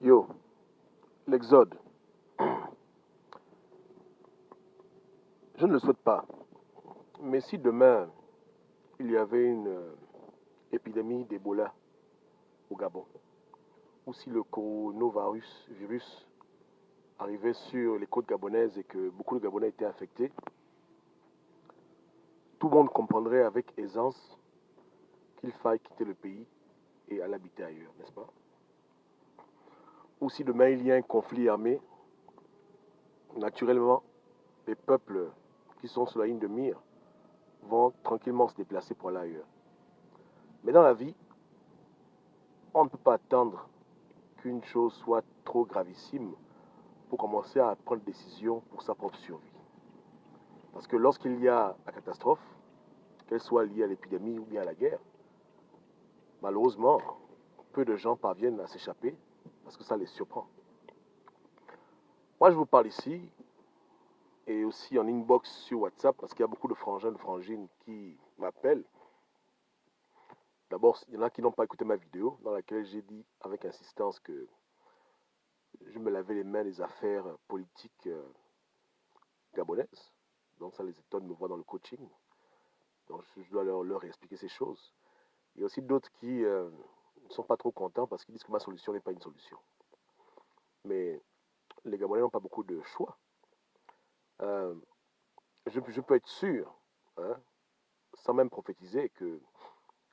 Yo, l'exode, je ne le souhaite pas. Mais si demain, il y avait une épidémie d'Ebola au Gabon, ou si le coronavirus arrivait sur les côtes gabonaises et que beaucoup de Gabonais étaient infectés, tout le monde comprendrait avec aisance qu'il faille quitter le pays et aller habiter ailleurs, n'est-ce pas? Ou si demain il y a un conflit armé, naturellement, les peuples qui sont sur la ligne de mire vont tranquillement se déplacer pour aller ailleurs. Mais dans la vie, on ne peut pas attendre qu'une chose soit trop gravissime pour commencer à prendre des décisions pour sa propre survie. Parce que lorsqu'il y a la catastrophe, qu'elle soit liée à l'épidémie ou bien à la guerre, malheureusement, peu de gens parviennent à s'échapper parce que ça les surprend. Moi, je vous parle ici et aussi en inbox sur WhatsApp parce qu'il y a beaucoup de frangins, de frangines qui m'appellent. D'abord, il y en a qui n'ont pas écouté ma vidéo dans laquelle j'ai dit avec insistance que je me lavais les mains des affaires politiques gabonaises. Donc ça les étonne de me voir dans le coaching. Donc je dois leur expliquer ces choses. Il y a aussi d'autres qui ne sont pas trop contents parce qu'ils disent que ma solution n'est pas une solution. Mais les Gabonais n'ont pas beaucoup de choix. Euh, je peux être sûr, hein, sans même prophétiser, que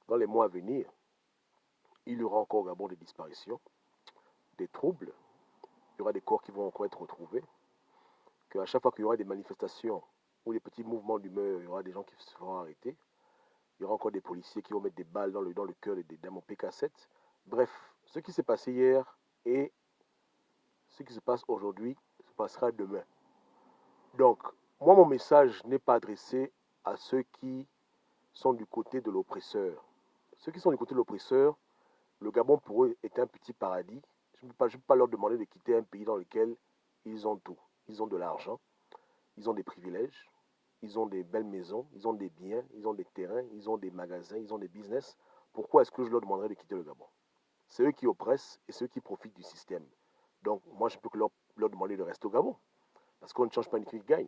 dans les mois à venir, il y aura encore au Gabon des disparitions, des troubles, il y aura des corps qui vont encore être retrouvés, qu'à chaque fois qu'il y aura des manifestations ou des petits mouvements d'humeur, il y aura des gens qui se feront arrêter, il y aura encore des policiers qui vont mettre des balles dans le cœur des dames en PK7. Bref, ce qui s'est passé hier et ce qui se passe aujourd'hui se passera demain. Donc, moi, mon message n'est pas adressé à ceux qui sont du côté de l'oppresseur. Ceux qui sont du côté de l'oppresseur, le Gabon pour eux est un petit paradis. Je ne peux pas leur demander de quitter un pays dans lequel ils ont tout. Ils ont de l'argent, ils ont des privilèges, ils ont des belles maisons, ils ont des biens, ils ont des terrains, ils ont des magasins, ils ont des business. Pourquoi est-ce que je leur demanderais de quitter le Gabon? C'est eux qui oppressent et ceux qui profitent du système. Donc, moi, je peux que leur demander de rester au Gabon. Parce qu'on ne change pas une équipe qui gagne.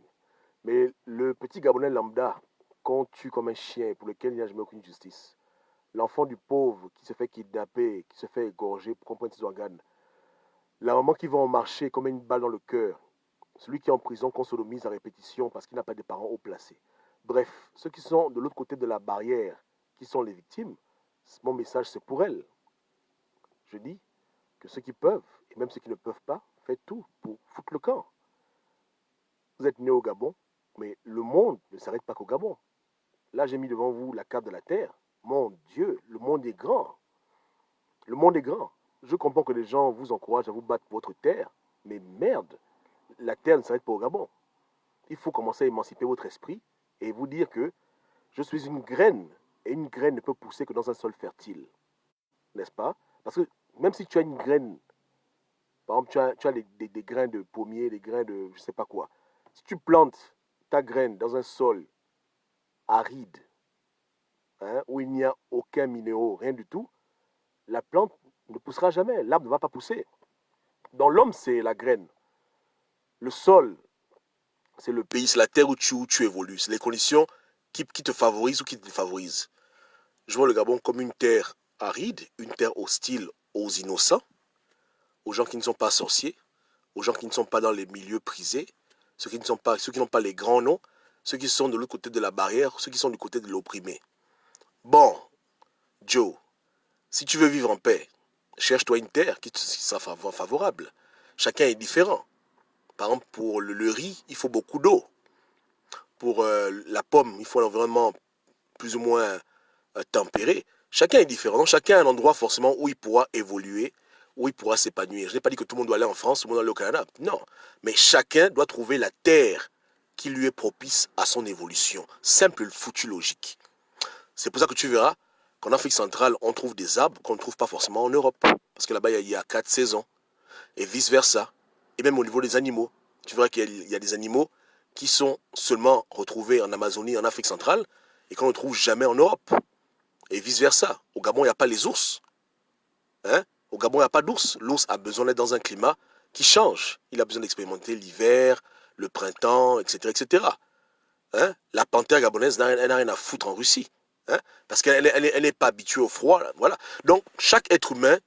Mais le petit Gabonais lambda qu'on tue comme un chien pour lequel il n'y a jamais aucune justice, l'enfant du pauvre qui se fait kidnapper, qui se fait égorger pour qu'on prenne ses organes, la maman qui va en marché comme une balle dans le cœur, celui qui est en prison qu'on sodomise à répétition parce qu'il n'a pas de parents haut placés. Bref, ceux qui sont de l'autre côté de la barrière, qui sont les victimes, mon message c'est pour elles. Je dis que ceux qui peuvent, et même ceux qui ne peuvent pas, faites tout pour foutre le camp. Vous êtes né au Gabon, mais le monde ne s'arrête pas qu'au Gabon. Là, j'ai mis devant vous la carte de la Terre. Mon Dieu, le monde est grand. Le monde est grand. Je comprends que les gens vous encouragent à vous battre pour votre terre, mais merde, la terre ne s'arrête pas au Gabon. Il faut commencer à émanciper votre esprit et vous dire que je suis une graine et une graine ne peut pousser que dans un sol fertile. N'est-ce pas? Parce que même si tu as une graine, par exemple, tu as des grains de pommier, des grains de je ne sais pas quoi, si tu plantes ta graine dans un sol aride, hein, où il n'y a aucun minéraux, rien du tout, la plante ne poussera jamais, l'arbre ne va pas pousser. Dans l'homme, c'est la graine. Le sol, c'est le pays, c'est la terre où tu évolues. C'est les conditions qui te favorisent ou qui te défavorisent. Je vois le Gabon comme une terre aride, une terre hostile aux innocents, aux gens qui ne sont pas sorciers, aux gens qui ne sont pas dans les milieux prisés, ceux qui n'ont pas les grands noms, ceux qui sont de l'autre côté de la barrière, ceux qui sont du côté de l'opprimé. Bon, Joe, si tu veux vivre en paix, cherche-toi une terre qui sera favorable. Chacun est différent. Par exemple, pour le riz, il faut beaucoup d'eau. Pour la pomme, il faut un environnement plus ou moins tempéré. Chacun est différent. Donc, chacun a un endroit forcément où il pourra évoluer, où il pourra s'épanouir. Je n'ai pas dit que tout le monde doit aller en France, tout le monde doit aller au Canada. Non. Mais chacun doit trouver la terre qui lui est propice à son évolution. Simple foutu logique. C'est pour ça que tu verras qu'en Afrique centrale, on trouve des arbres qu'on ne trouve pas forcément en Europe. Parce que là-bas, il y a 4 saisons. Et vice-versa. Et même au niveau des animaux. Tu verras qu'il y a des animaux qui sont seulement retrouvés en Amazonie, en Afrique centrale, et qu'on ne trouve jamais en Europe. Et vice-versa. Au Gabon, il n'y a pas les ours. Hein? Au Gabon, il n'y a pas d'ours. L'ours a besoin d'être dans un climat qui change. Il a besoin d'expérimenter l'hiver, le printemps, etc. etc. Hein? La panthère gabonaise, elle n'a rien à foutre en Russie. Hein? Parce qu'elle n'est pas habituée au froid. Là, voilà. Donc, chaque être humain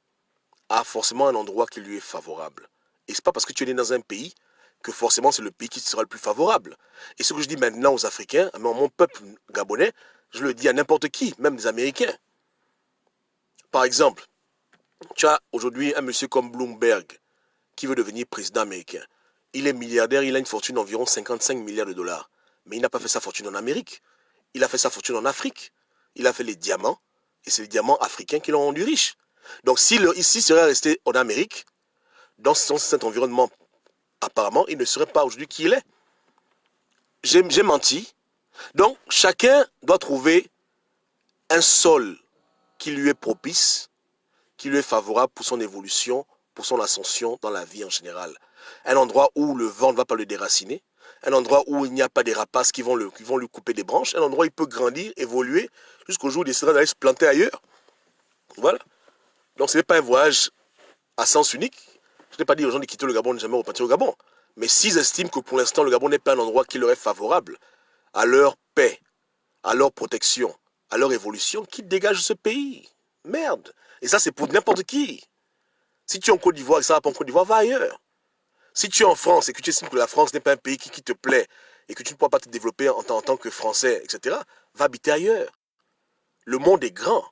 a forcément un endroit qui lui est favorable. Et ce n'est pas parce que tu es né dans un pays que forcément c'est le pays qui sera le plus favorable. Et ce que je dis maintenant aux Africains, à mon peuple gabonais, je le dis à n'importe qui, même des Américains. Par exemple, tu as aujourd'hui un monsieur comme Bloomberg qui veut devenir président américain. Il est milliardaire, il a une fortune d'environ 55 milliards de dollars. Mais il n'a pas fait sa fortune en Amérique. Il a fait sa fortune en Afrique. Il a fait les diamants. Et c'est les diamants africains qui l'ont rendu riche. Donc s'il serait resté en Amérique, dans cet environnement, apparemment, il ne serait pas aujourd'hui qui il est. J'ai menti. Donc chacun doit trouver un sol qui lui est propice, qui lui est favorable pour son évolution, pour son ascension dans la vie en général. Un endroit où le vent ne va pas le déraciner, un endroit où il n'y a pas des rapaces qui vont lui couper des branches, un endroit où il peut grandir, évoluer, jusqu'au jour où il décidera d'aller se planter ailleurs. Voilà. Donc ce n'est pas un voyage à sens unique. Je n'ai pas dit aux gens de quitter le Gabon, de jamais repartir au Gabon. Mais s'ils estiment que pour l'instant le Gabon n'est pas un endroit qui leur est favorable à leur paix, à leur protection, à leur évolution, qu'ils dégagent ce pays. Merde. Et ça c'est pour n'importe qui. Si tu es en Côte d'Ivoire et ça va pas en Côte d'Ivoire, va ailleurs. Si tu es en France et que tu estimes que la France n'est pas un pays qui te plaît et que tu ne pourras pas te développer en tant que Français, etc., va habiter ailleurs. Le monde est grand.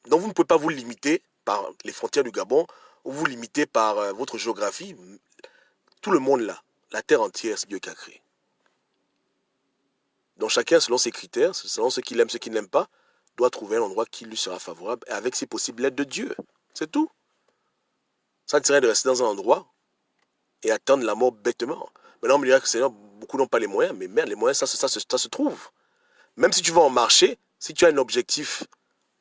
Donc vous ne pouvez pas vous limiter par les frontières du Gabon ou vous limiter par votre géographie. Tout le monde là, la terre entière, c'est Dieu qui a créé. Donc chacun, selon ses critères, selon ce qu'il aime, ce qu'il n'aime pas, doit trouver un endroit qui lui sera favorable et avec, si possible, l'aide de Dieu. C'est tout. Ça ne serait de rester dans un endroit et attendre la mort bêtement. Maintenant, on me dira que Seigneur, beaucoup n'ont pas les moyens, mais merde, les moyens, ça se trouve. Même si tu vas en marché, si tu as un objectif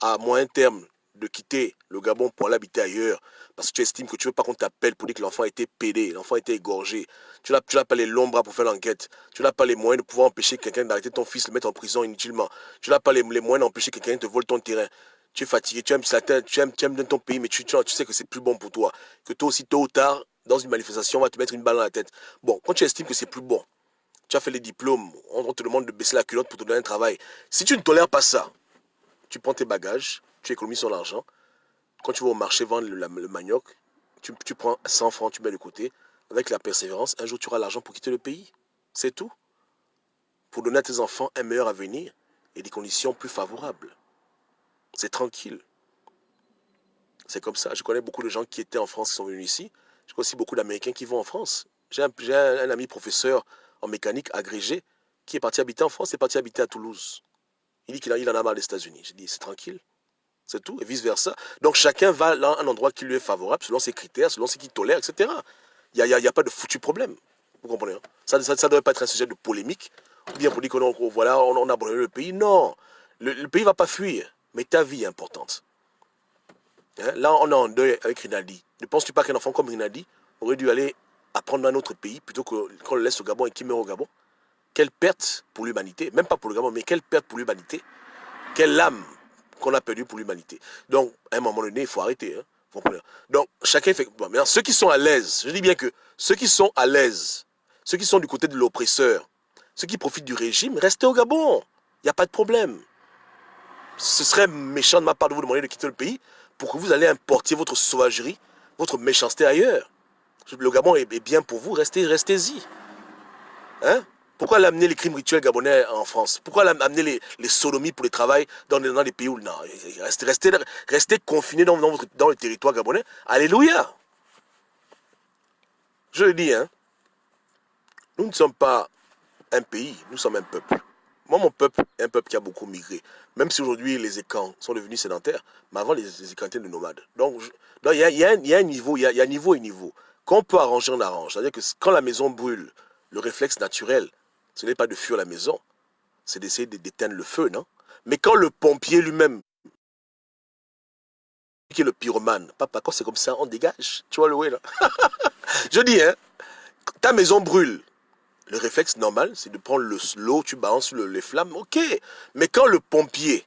à moyen terme de quitter le Gabon pour aller habiter ailleurs, parce que tu estimes que tu ne veux pas qu'on t'appelle pour dire que l'enfant a été pédé, l'enfant a été égorgé, tu n'as pas les longs bras pour faire l'enquête, tu n'as pas les moyens de pouvoir empêcher quelqu'un d'arrêter ton fils, le mettre en prison inutilement, tu n'as pas les moyens d'empêcher quelqu'un de te voler ton terrain, tu es fatigué, tu aimes ton pays, mais tu sais que c'est plus bon pour toi, que toi aussi, tôt ou tard, dans une manifestation, on va te mettre une balle dans la tête. Bon, quand tu estimes que c'est plus bon, tu as fait les diplômes, on te demande de baisser la culotte pour te donner un travail. Si tu ne tolères pas ça, tu prends tes bagages, tu économises ton argent. Quand tu vas au marché vendre le manioc, tu prends 100 francs, tu mets de côté. Avec la persévérance, un jour tu auras l'argent pour quitter le pays. C'est tout. Pour donner à tes enfants un meilleur avenir et des conditions plus favorables. C'est tranquille. C'est comme ça. Je connais beaucoup de gens qui étaient en France qui sont venus ici. Je connais aussi beaucoup d'Américains qui vont en France. J'ai un ami professeur en mécanique agrégé qui est parti habiter en France et est parti habiter à Toulouse. Il dit qu'il en a marre des États-Unis. J'ai dit, c'est tranquille. C'est tout, et vice-versa. Donc chacun va à un endroit qui lui est favorable, selon ses critères, selon ce qu'il tolère, etc. Il n'y a pas de foutu problème. Vous comprenez, hein? Ça ne devrait pas être un sujet de polémique, ou bien pour dire qu'on voilà, on a abandonné le pays. Non, le pays ne va pas fuir, mais ta vie est importante. Hein? Là, on est en deuil avec Rinaldi. Ne penses-tu pas qu'un enfant comme Rinaldi aurait dû aller apprendre dans un autre pays plutôt qu'on le laisse au Gabon et qu'il meurt au Gabon? Quelle perte pour l'humanité, même pas pour le Gabon, mais quelle perte pour l'humanité, quelle âme qu'on a perdu pour l'humanité. Donc, à un moment donné, il faut arrêter. Hein, vous comprenez? Donc, chacun fait... Bon, maintenant, ceux qui sont à l'aise, je dis bien que ceux qui sont à l'aise, ceux qui sont du côté de l'oppresseur, ceux qui profitent du régime, restez au Gabon. Il n'y a pas de problème. Ce serait méchant de ma part de vous demander de quitter le pays pour que vous allez importer votre sauvagerie, votre méchanceté ailleurs. Le Gabon est bien pour vous, restez-y. Hein? Pourquoi l'amener les crimes rituels gabonais en France? Pourquoi amener les sodomies pour le travail dans des pays où... Non, restez confinés dans le territoire gabonais. Alléluia! Je le dis, hein, nous ne sommes pas un pays, nous sommes un peuple. Moi, mon peuple est un peuple qui a beaucoup migré. Même si aujourd'hui les écans sont devenus sédentaires, mais avant les écans étaient de nomades. Donc, il y a un niveau, il y a niveau et niveau. Quand on peut arranger, on arrange. C'est-à-dire que quand la maison brûle, le réflexe naturel, ce n'est pas de fuir la maison, c'est d'essayer d'éteindre le feu, non? Mais quand le pompier lui-même, qui est le pyromane, papa, quand c'est comme ça, on dégage. Tu vois le way là? Je dis, hein, ta maison brûle. Le réflexe normal, c'est de prendre l'eau, tu balances les flammes, ok. Mais quand le pompier,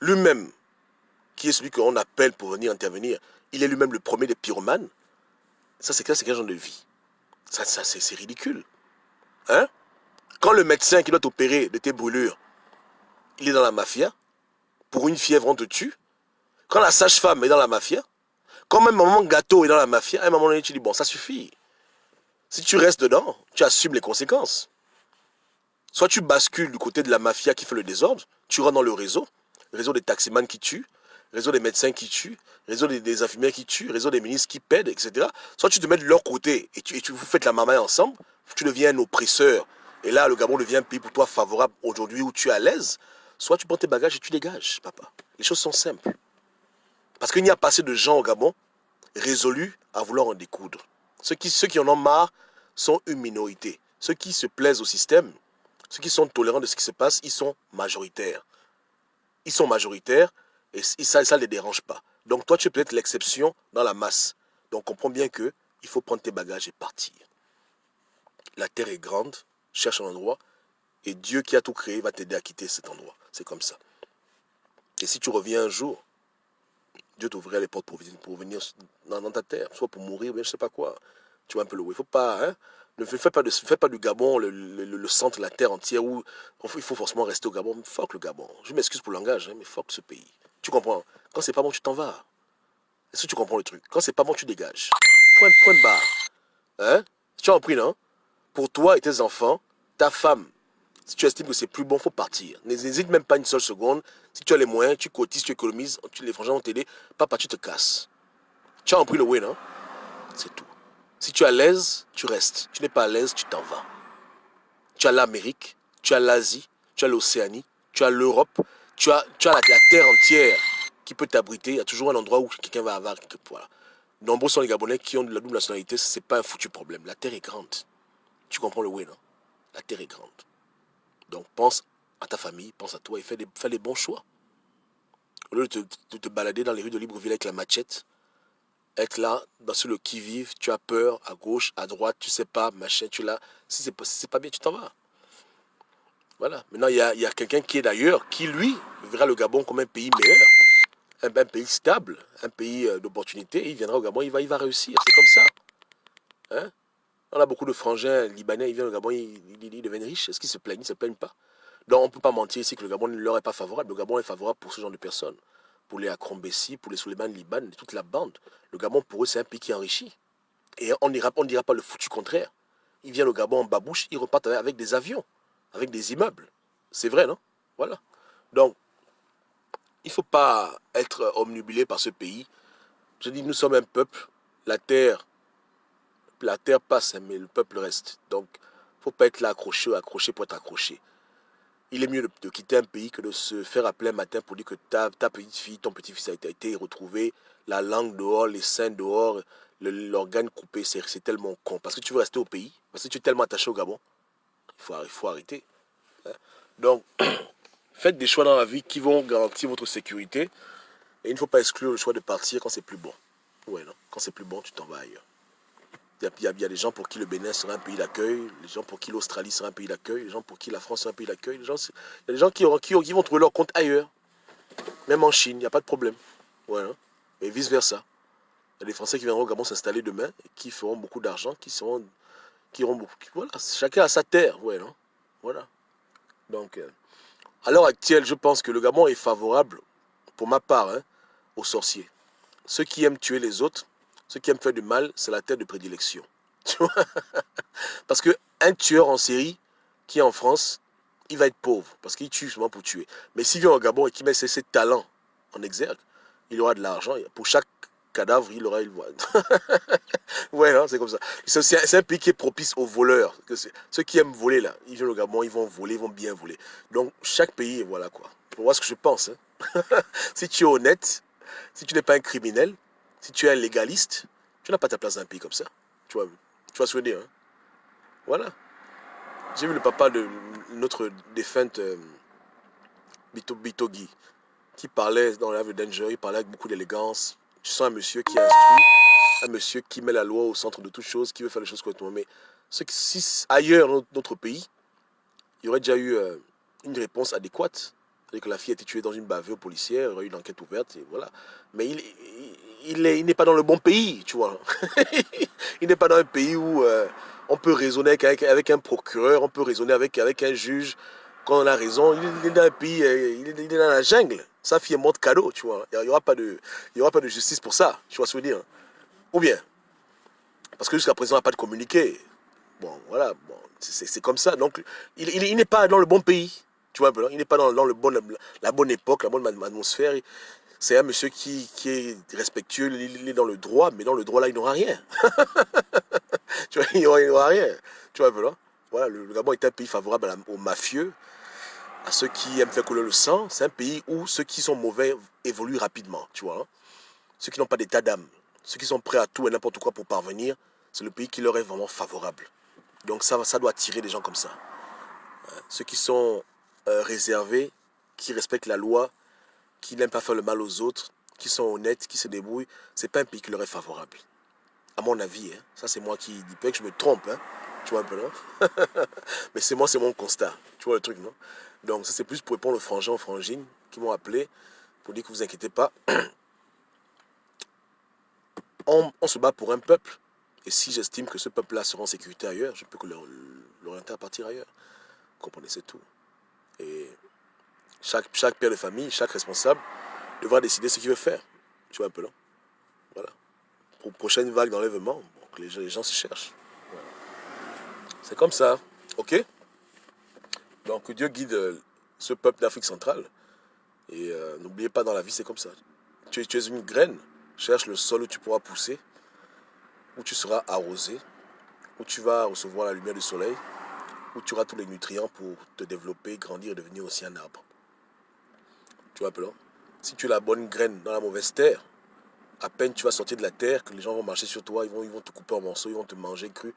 lui-même, qui est celui qu'on appelle pour venir intervenir, il est lui-même le premier des pyromanes. Ça, c'est quel genre de vie? Ça c'est ridicule. Hein? Quand le médecin qui doit t'opérer de tes brûlures, il est dans la mafia, pour une fièvre, on te tue. Quand la sage-femme est dans la mafia, quand même maman gâteau est dans la mafia, à un moment donné, tu dis, bon, ça suffit. Si tu restes dedans, tu assumes les conséquences. Soit tu bascules du côté de la mafia qui fait le désordre, tu rentres dans le réseau des taximans qui tuent, réseau des médecins qui tuent, réseau des infirmières qui tuent, réseau des ministres qui pèdent, etc. Soit tu te mets de leur côté et vous faites la mamaille ensemble, tu deviens un oppresseur. Et là, le Gabon devient un pays pour toi favorable aujourd'hui où tu es à l'aise. Soit tu prends tes bagages et tu dégages, papa. Les choses sont simples. Parce qu'il n'y a pas assez de gens au Gabon résolus à vouloir en découdre. Ceux qui en ont marre sont une minorité. Ceux qui se plaisent au système, ceux qui sont tolérants de ce qui se passe, ils sont majoritaires. Ils sont majoritaires et ça ne les dérange pas. Donc toi, tu es peut-être l'exception dans la masse. Donc comprends bien qu'il faut prendre tes bagages et partir. La terre est grande, cherche un endroit et Dieu qui a tout créé va t'aider à quitter cet endroit. C'est comme ça. Et si tu reviens un jour, Dieu t'ouvrirait les portes pour venir dans ta terre, soit pour mourir, ou bien je ne sais pas quoi. Tu vois un peu le... Il ne faut pas... Hein, ne fais pas du Gabon le centre, la terre entière où il faut forcément rester au Gabon. Fuck le Gabon. Je m'excuse pour le langage, hein, mais fuck ce pays. Tu comprends? Quand c'est pas bon, tu t'en vas. Est-ce que tu comprends le truc? Quand c'est pas bon, tu dégages. Point de barre. Hein? Tu as compris, non? Pour toi et tes enfants, ta femme, si tu estimes que c'est plus bon, il faut partir. N'hésite même pas une seule seconde. Si tu as les moyens, tu cotises, tu économises, les frangins vont t'aider. Papa, tu te casses. Tu as compris le way, non? C'est tout. Si tu es à l'aise, tu restes. Tu n'es pas à l'aise, tu t'en vas. Tu as l'Amérique, tu as l'Asie, tu as l'Océanie, tu as l'Europe, tu as la terre entière qui peut t'abriter. Il y a toujours un endroit où quelqu'un va avoir. Voilà. Nombreux sont les Gabonais qui ont de la double nationalité, ce n'est pas un foutu problème. La terre est grande. Tu comprends le way, non? La terre est grande. Donc pense à ta famille, pense à toi et fais les bons choix. Au lieu de te balader dans les rues de Libreville avec la machette, être là, sur le qui-vive, tu as peur, à gauche, à droite, tu sais pas, machin, tu l'as. Si c'est pas bien, tu t'en vas. Voilà. Maintenant, il y a quelqu'un qui est d'ailleurs, qui lui, verra le Gabon comme un pays meilleur, un pays stable, un pays d'opportunité. Il viendra au Gabon, il va réussir. C'est comme ça. Hein? On a beaucoup de frangins libanais, ils viennent au Gabon, ils deviennent riches. Est-ce qu'ils se plaignent? Ils ne se plaignent pas. Donc on ne peut pas mentir ici que le Gabon ne leur est pas favorable. Le Gabon est favorable pour ce genre de personnes. Pour les Akrombessi, pour les Souleymane Liban, toute la bande. Le Gabon, pour eux, c'est un pays qui enrichit. Et on ne dira pas le foutu contraire. Ils viennent au Gabon en babouche, ils repartent avec des avions, avec des immeubles. C'est vrai, non? Voilà. Donc, il ne faut pas être omnubilé par ce pays. Je dis, nous sommes un peuple. La terre passe, mais le peuple reste. Donc, il ne faut pas être là accroché pour être accroché. Il est mieux de quitter un pays que de se faire appeler un matin pour dire que ta petite fille, ton petit-fils a été retrouvé, la langue dehors, les seins dehors, l'organe coupé. C'est tellement con. Parce que tu veux rester au pays, parce que tu es tellement attaché au Gabon. Il faut arrêter. Hein. Donc, faites des choix dans la vie qui vont garantir votre sécurité. Et il ne faut pas exclure le choix de partir quand c'est plus bon. Ouais, non. Quand c'est plus bon, tu t'en vas ailleurs. Il y a des gens pour qui le Bénin sera un pays d'accueil, les gens pour qui l'Australie sera un pays d'accueil, les gens pour qui la France sera un pays d'accueil. Il y a des gens qui vont trouver leur compte ailleurs. Même en Chine, il n'y a pas de problème. Voilà. Et vice-versa. Il y a des Français qui viendront au Gabon s'installer demain et qui feront beaucoup d'argent, qui auront beaucoup. Voilà. Chacun a sa terre. Ouais, non? Voilà. Donc, à l'heure actuelle, je pense que le Gabon est favorable, pour ma part, hein, aux sorciers. Ceux qui aiment tuer les autres, ceux qui aiment faire du mal, c'est la terre de prédilection. Tu vois? Parce qu'un tueur en série qui est en France, il va être pauvre parce qu'il tue souvent pour tuer. Mais s'il vient au Gabon et qu'il met ses talents en exergue, il aura de l'argent. Pour chaque cadavre, il aura une voix. Ouais, non, c'est comme ça. C'est un pays qui est propice aux voleurs. Ceux qui aiment voler, là, ils viennent au Gabon, ils vont voler, ils vont bien voler. Donc, chaque pays, voilà quoi. Pour voir ce que je pense. Hein. Si tu es honnête, si tu n'es pas un criminel, si tu es un légaliste, tu n'as pas ta place dans un pays comme ça. Tu vois ce que je veux dire. Hein. Voilà. J'ai vu le papa de notre défunte Bitogi qui parlait dans Live Danger, il parlait avec beaucoup d'élégance. Tu sens un monsieur qui est instruit, un monsieur qui met la loi au centre de toutes choses, qui veut faire les choses correctement. Mais si ailleurs dans notre pays, il y aurait déjà eu une réponse adéquate. C'est-à-dire que la fille a été tuée dans une bavure policière, il y aurait eu une enquête ouverte, et voilà. Mais il n'est pas dans le bon pays, tu vois. Il n'est pas dans un pays où on peut raisonner avec un procureur, on peut raisonner avec un juge. Quand on a raison, il est dans un pays, il est dans la jungle. Sa fille est morte cadeau, tu vois. Il n'y aura il y aura pas de justice pour ça, tu vois ce que je veux dire. Ou bien, parce que jusqu'à présent, on n'a pas de communiqué. Bon, voilà, bon, c'est comme ça. Donc, il n'est pas dans le bon pays. Tu vois un peu, là. Il n'est pas dans la bonne époque, la bonne atmosphère. C'est un monsieur qui est respectueux, il est dans le droit, mais dans le droit là, il n'aura rien. Tu vois, il n'aura rien. Tu vois un peu là. Voilà, le Gabon est un pays favorable aux mafieux, à ceux qui aiment faire couler le sang. C'est un pays où ceux qui sont mauvais évoluent rapidement, tu vois. Hein. Ceux qui n'ont pas d'état d'âme, ceux qui sont prêts à tout et n'importe quoi pour parvenir, c'est le pays qui leur est vraiment favorable. Donc ça doit attirer des gens comme ça. Ceux qui sont réservés, qui respectent la loi, qui n'aiment pas faire le mal aux autres, qui sont honnêtes, qui se débrouillent, c'est pas un pays qui leur est favorable. À mon avis, hein. Ça c'est moi qui dis, peut-être que je me trompe, hein. Tu vois un peu, non? Mais c'est moi, c'est mon constat. Tu vois le truc, non? Donc ça c'est plus pour répondre aux frangins, aux frangines qui m'ont appelé pour dire que vous inquiétez pas, on se bat pour un peuple. Et si j'estime que ce peuple-là sera en sécurité ailleurs, je peux que l'orienter à partir ailleurs. Vous comprenez, c'est tout. Et chaque père de famille, chaque responsable devra décider ce qu'il veut faire. Tu vois un peu là. Voilà. Pour prochaine vague d'enlèvement, bon, que les gens se cherchent. Voilà. C'est comme ça. Ok? Donc que Dieu guide ce peuple d'Afrique centrale. Et n'oubliez pas, dans la vie, c'est comme ça. Tu es une graine. Cherche le sol où tu pourras pousser, où tu seras arrosé, où tu vas recevoir la lumière du soleil, où tu auras tous les nutriments pour te développer, grandir et devenir aussi un arbre. Tu vois un peu là? Si tu es la bonne graine dans la mauvaise terre, à peine tu vas sortir de la terre, que les gens vont marcher sur toi, ils vont te couper en morceaux, ils vont te manger cru.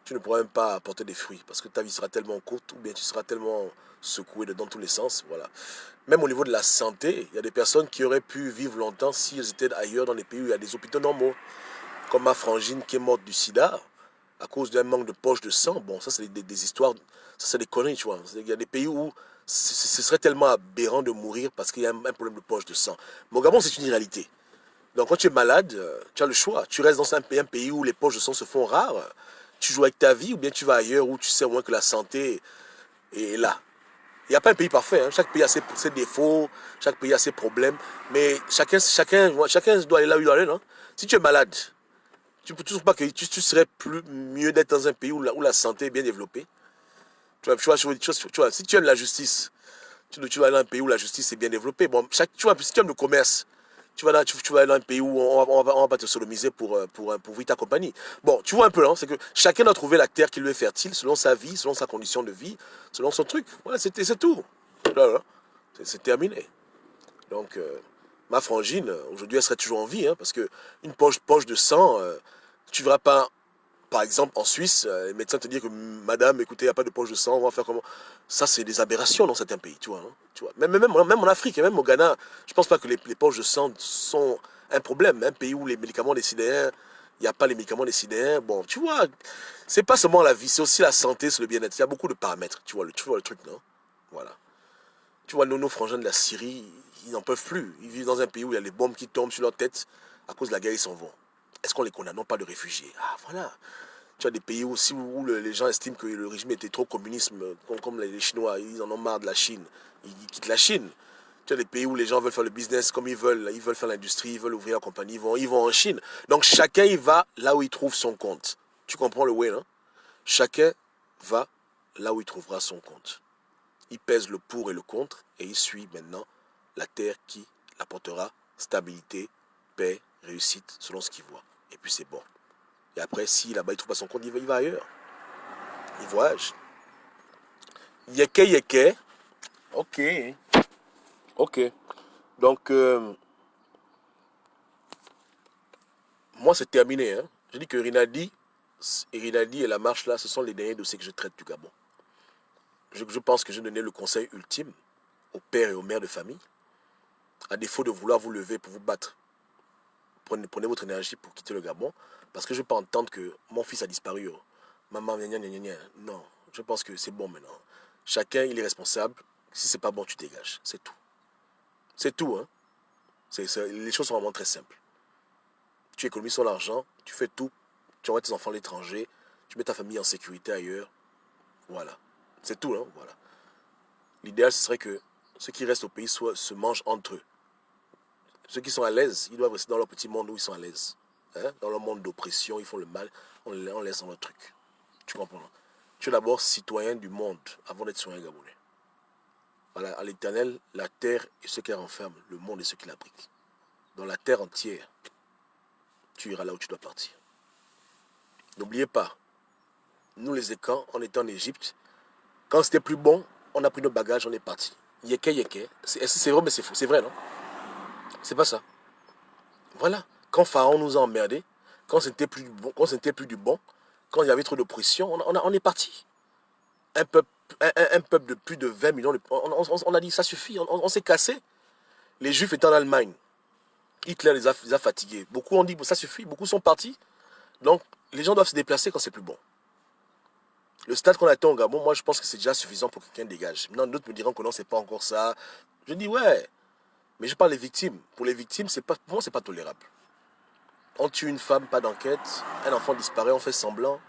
Tu ne pourras même pas apporter des fruits parce que ta vie sera tellement courte ou bien tu seras tellement secoué dans tous les sens. Voilà. Même au niveau de la santé, il y a des personnes qui auraient pu vivre longtemps si elles étaient ailleurs dans des pays où il y a des hôpitaux normaux. Comme ma frangine qui est morte du sida à cause d'un manque de poche de sang. Bon, ça c'est des histoires, ça c'est des conneries, tu vois. Il y a des pays où ce serait tellement aberrant de mourir parce qu'il y a un problème de poche de sang. Mais au Gabon, c'est une réalité. Donc quand tu es malade, tu as le choix. Tu restes dans un pays où les poches de sang se font rares, tu joues avec ta vie, ou bien tu vas ailleurs où tu sais au moins que la santé est là. Il n'y a pas un pays parfait, hein. Chaque pays a ses défauts, chaque pays a ses problèmes, mais chacun doit aller là où il doit aller. Non? Si tu es malade, tu ne trouves pas que tu serais mieux d'être dans un pays où la santé est bien développée. Tu vois, si tu aimes la justice, tu vas dans un pays où la justice est bien développée. Bon, tu vois, si tu aimes le commerce, tu vas dans un pays où on va pas te sodomiser pour vivre ta compagnie. Bon, tu vois un peu, hein, c'est que chacun doit trouver la terre qui lui est fertile selon sa vie, selon sa condition de vie, selon son truc. Voilà, c'est tout. Voilà, c'est terminé. Donc, ma frangine, aujourd'hui, elle serait toujours en vie, hein, parce que une poche de sang, tu ne verras pas. Par exemple, en Suisse, les médecins te disent que madame, écoutez, il n'y a pas de poche de sang, on va faire comment? Ça, c'est des aberrations dans certains pays, tu vois. Hein, tu vois. Même en Afrique, et même au Ghana, je ne pense pas que les poches de sang sont un problème. Un pays où les médicaments décidéens, il n'y a pas les médicaments décidéens. Bon, tu vois, c'est pas seulement la vie, c'est aussi la santé, c'est le bien-être. Il y a beaucoup de paramètres, tu vois le truc, non? Voilà. Tu vois, nos frangins de la Syrie, ils n'en peuvent plus. Ils vivent dans un pays où il y a les bombes qui tombent sur leur tête. À cause de la guerre, ils s'en vont. Est-ce qu'on les condamne? Non, pas de réfugiés. Ah, voilà. Tu as des pays aussi où les gens estiment que le régime était trop communiste, comme les Chinois, ils en ont marre de la Chine, ils quittent la Chine. Tu as des pays où les gens veulent faire le business comme ils veulent faire l'industrie, ils veulent ouvrir la compagnie, ils vont en Chine. Donc chacun il va là où il trouve son compte. Tu comprends le way, non? Chacun va là où il trouvera son compte. Il pèse le pour et le contre et il suit maintenant la terre qui l'apportera stabilité, paix, réussite selon ce qu'il voit. Et puis c'est bon. Et après, si là-bas il trouve pas son compte, il va ailleurs. Il voyage. Yeke yeke. Ok. Ok. Donc, moi c'est terminé. Hein. Je dis que Rinaldi et la marche là, ce sont les derniers dossiers que je traite du Gabon. Je pense que j'ai donné le conseil ultime aux pères et aux mères de famille. À défaut de vouloir vous lever pour vous battre, prenez votre énergie pour quitter le Gabon. Parce que je ne veux pas entendre que mon fils a disparu. Oh. Maman, gna, gna, gna, gna. Non, je pense que c'est bon maintenant. Chacun, il est responsable. Si c'est pas bon, tu dégages. C'est tout. C'est tout, hein. Les choses sont vraiment très simples. tu économises son argent, tu fais tout, tu envoies tes enfants à l'étranger, tu mets ta famille en sécurité ailleurs. Voilà. C'est tout, hein, voilà. L'idéal, ce serait que ceux qui restent au pays se mangent entre eux. Ceux qui sont à l'aise, ils doivent rester dans leur petit monde où ils sont à l'aise. Hein? Dans leur monde d'oppression, ils font le mal, on laisse dans leur truc. Tu comprends? Tu es d'abord citoyen du monde avant d'être citoyen gabonais. Voilà, à l'éternel, la terre et ce qu'elle renferme, le monde et ce qui l'abrite. Dans la terre entière, tu iras là où tu dois partir. N'oubliez pas, nous les Écans, on était en Égypte. Quand c'était plus bon, on a pris nos bagages, on est parti. Yeke, yeke. C'est vrai, mais c'est faux. C'est vrai, non? C'est pas ça. Voilà. Quand Pharaon nous a emmerdés, quand c'était plus bon, quand c'était plus du bon, quand il y avait trop de pression, on est parti. Un peuple, un peuple de plus de 20 millions, on a dit ça suffit, on s'est cassé. Les Juifs étaient en Allemagne. Hitler les a fatigués. Beaucoup ont dit ça suffit, beaucoup sont partis. Donc, les gens doivent se déplacer quand c'est plus bon. Le stade qu'on attend au Gabon, moi je pense que c'est déjà suffisant pour que quelqu'un dégage. Maintenant, d'autres me diront que non, c'est pas encore ça. Je dis ouais, mais je parle des victimes. Pour les victimes, pour moi, c'est pas tolérable. On tue une femme, pas d'enquête. Un enfant disparaît, on fait semblant.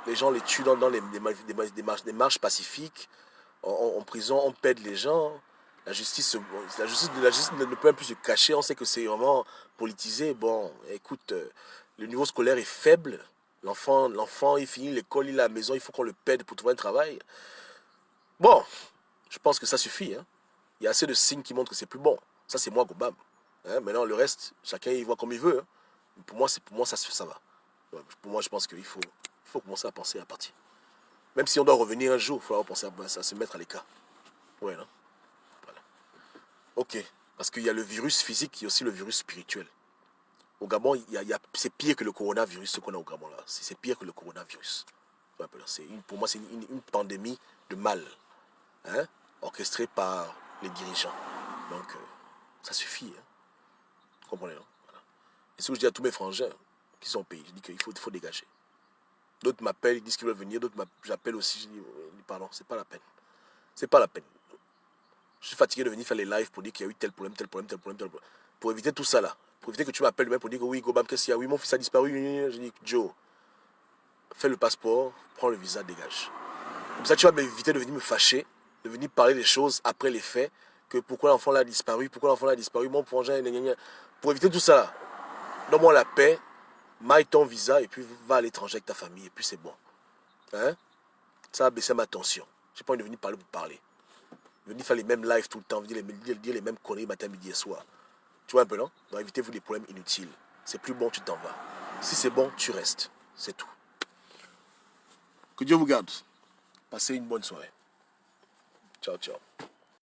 Les gens les tuent dans des marches pacifiques. En prison, on pède les gens. La justice ne peut même plus se cacher. On sait que c'est vraiment politisé. Bon, écoute, le niveau scolaire est faible. L'enfant, il finit l'école, il est à la maison, il faut qu'on le pède pour trouver un travail. Bon, je pense que ça suffit. Hein. Il y a assez de signes qui montrent que c'est plus bon. Ça, c'est moi, Gobam. Hein, maintenant, le reste, chacun y voit comme il veut. Hein. Pour moi, ça va. Pour moi, je pense qu'il faut commencer à penser à partir. Même si on doit revenir un jour, il faudra penser à se mettre à l'écart. Ouais, non? Voilà. Ok. Parce qu'il y a le virus physique, il y a aussi le virus spirituel. Au Gabon, c'est pire que le coronavirus, ce qu'on a au Gabon là. C'est pire que le coronavirus. Pour moi, c'est une pandémie de mal. Hein, orchestrée par les dirigeants. Donc, ça suffit. Hein. Vous comprenez, non? Voilà. Et ce que je dis à tous mes frangins qui sont au pays, je dis qu'il faut dégager. D'autres m'appellent, ils disent qu'ils veulent venir, d'autres j'appelle aussi, je dis pardon, c'est pas la peine. C'est pas la peine. Je suis fatigué de venir faire les lives pour dire qu'il y a eu tel problème, tel problème, tel problème, tel problème. Pour éviter tout ça là. Pour éviter que tu m'appelles demain pour dire que oui, Gobam, qu'est-ce qu'il y a? Oui, mon fils a disparu. Je dis, Joe, fais le passeport, prends le visa, dégage. Comme ça, tu vas m'éviter de venir me fâcher, de venir parler des choses après les faits, que pourquoi l'enfant là a disparu, mon frangin, pour éviter tout ça là. Donne-moi la paix, maille ton visa et puis va à l'étranger avec ta famille et puis c'est bon. Hein? Ça va baisser ma tension. J'ai pas envie de venir parler pour parler. Venir faire les mêmes lives tout le temps, dire les mêmes conneries matin, midi et soir. Tu vois un peu, non? Donc évitez-vous des problèmes inutiles. C'est plus bon, tu t'en vas. Si c'est bon, tu restes. C'est tout. Que Dieu vous garde. Passez une bonne soirée. Ciao, ciao.